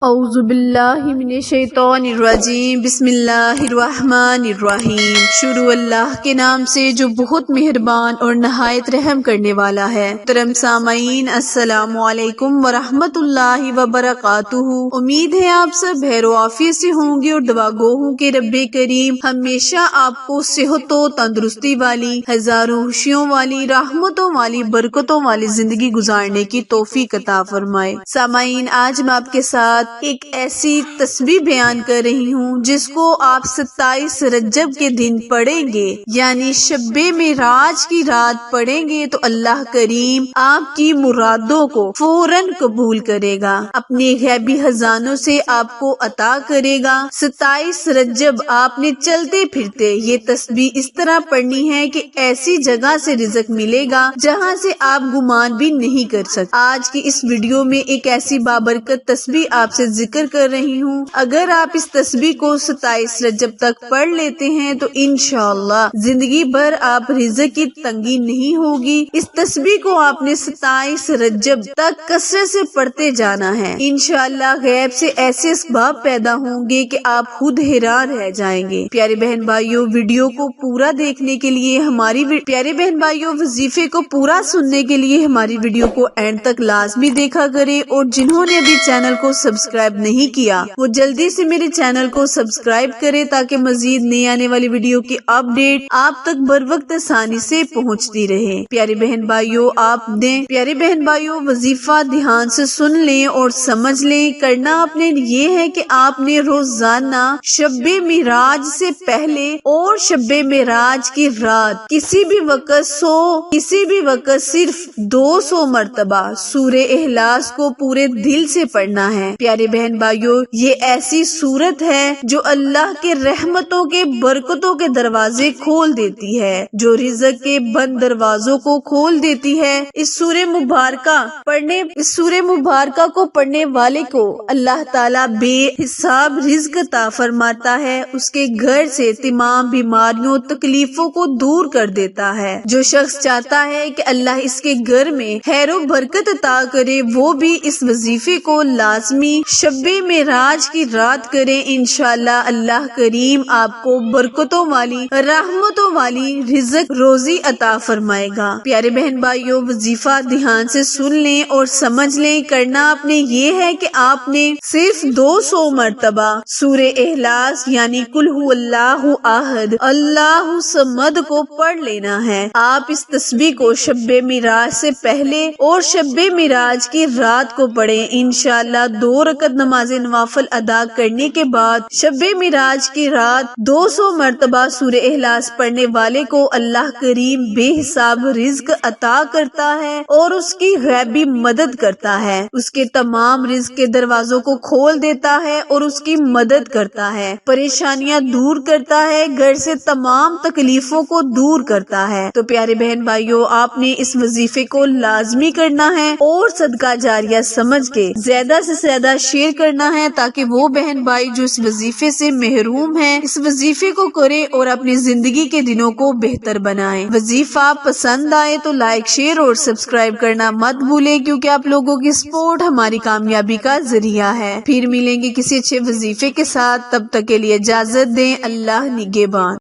اعوذ باللہ من الشیطان الرجیم، بسم اللہ الرحمن الرحیم۔ شروع اللہ کے نام سے جو بہت مہربان اور نہایت رحم کرنے والا ہے۔ محترم سامعین، السلام علیکم ورحمۃ اللہ وبرکاتہ۔ امید ہے آپ سب خیر و عافیت سے ہوں گے اور دعا گو ہوں کہ رب کریم ہمیشہ آپ کو صحت و تندرستی والی، ہزاروں خوشیوں والی، رحمتوں والی، برکتوں والی زندگی گزارنے کی توفیق عطا فرمائے۔ سامعین، آج میں آپ کے ساتھ ایک ایسی تسبیح بیان کر رہی ہوں جس کو آپ 27 رجب کے دن پڑھیں گے، یعنی شب معراج کی رات پڑھیں گے تو اللہ کریم آپ کی مرادوں کو فوراً قبول کرے گا، اپنے غیبی خزانوں سے آپ کو عطا کرے گا۔ 27 رجب آپ نے چلتے پھرتے یہ تسبیح اس طرح پڑھنی ہے کہ ایسی جگہ سے رزق ملے گا جہاں سے آپ گمان بھی نہیں کر سکتے۔ آج کی اس ویڈیو میں ایک ایسی بابرکت تسبیح آپ سے ذکر کر رہی ہوں، اگر آپ اس تسبیح کو 27 رجب تک پڑھ لیتے ہیں تو انشاءاللہ زندگی بھر آپ رزق کی تنگی نہیں ہوگی۔ اس تسبیح کو آپ نے 27 رجب تک کثرت سے پڑھتے جانا ہے، انشاءاللہ غیب سے ایسے اسباب پیدا ہوں گے کہ آپ خود حیران رہ جائیں گے۔ پیارے بہن بھائیوں، ویڈیو کو پورا دیکھنے کے لیے پیارے بہن بھائیوں، وظیفے کو پورا سننے کے لیے ہماری ویڈیو کو اینڈ تک لازمی دیکھا کریں، اور جنہوں نے ابھی چینل کو سبسکرائب نہیں کیا وہ جلدی سے میرے چینل کو سبسکرائب کریں تاکہ مزید نئی آنے والی ویڈیو کی اپڈیٹ آپ تک بر وقت آسانی سے پہنچتی رہے۔ پیارے بہن بھائیوں، وظیفہ دھیان سے سن لیں اور سمجھ لیں۔ کرنا آپ نے یہ ہے کہ آپ نے روزانہ شب معراج سے پہلے اور شب معراج کی رات کسی بھی وقت صرف 200 مرتبہ سورہ اخلاص کو پورے دل سے پڑھنا ہے۔ پیارے بہن بھائیوں، یہ ایسی سورت ہے جو اللہ کے رحمتوں کے برکتوں کے دروازے کھول دیتی ہے، جو رزق کے بند دروازوں کو کھول دیتی ہے۔ اس سورہ مبارکہ کو پڑھنے والے کو اللہ تعالیٰ بے حساب رزق عطا فرماتا ہے، اس کے گھر سے تمام بیماریوں تکلیفوں کو دور کر دیتا ہے۔ جو شخص چاہتا ہے کہ اللہ اس کے گھر میں خیر و برکت عطا کرے، وہ بھی اس وظیفے کو لازمی شب معراج کی رات کریں، انشاءاللہ اللہ کریم آپ کو برکتوں والی، رحمتوں والی رزق روزی عطا فرمائے گا۔ پیارے بہن بھائیوں، وظیفہ دھیان سے سن لیں اور سمجھ لیں۔ کرنا آپ نے یہ ہے کہ آپ نے صرف 200 مرتبہ سورہ اخلاص یعنی قل ھو اللہ احد اللہ الصمد کو پڑھ لینا ہے۔ آپ اس تسبیح کو شب معراج سے پہلے اور شب معراج کی رات کو پڑھیں، انشاءاللہ 2 رکعت نماز نوافل ادا کرنے کے بعد شب معراج کی رات 200 مرتبہ سورہ اخلاص پڑھنے والے کو اللہ کریم بے حساب رزق عطا کرتا ہے اور اس کی غیبی مدد کرتا ہے، اس کے تمام رزق کے دروازوں کو کھول دیتا ہے اور اس کی مدد کرتا ہے، پریشانیاں دور کرتا ہے، گھر سے تمام تکلیفوں کو دور کرتا ہے۔ تو پیارے بہن بھائیوں، آپ نے اس وظیفے کو لازمی کرنا ہے اور صدقہ جاریہ سمجھ کے زیادہ سے زیادہ شیئر کرنا ہے تاکہ وہ بہن بھائی جو اس وظیفے سے محروم ہیں اس وظیفے کو کریں اور اپنی زندگی کے دنوں کو بہتر بنائیں۔ وظیفہ پسند آئے تو لائک، شیئر اور سبسکرائب کرنا مت بھولیں، کیونکہ آپ لوگوں کی سپورٹ ہماری کامیابی کا ذریعہ ہے۔ پھر ملیں گے کسی اچھے وظیفے کے ساتھ، تب تک کے لیے اجازت دیں۔ اللہ نگہبان۔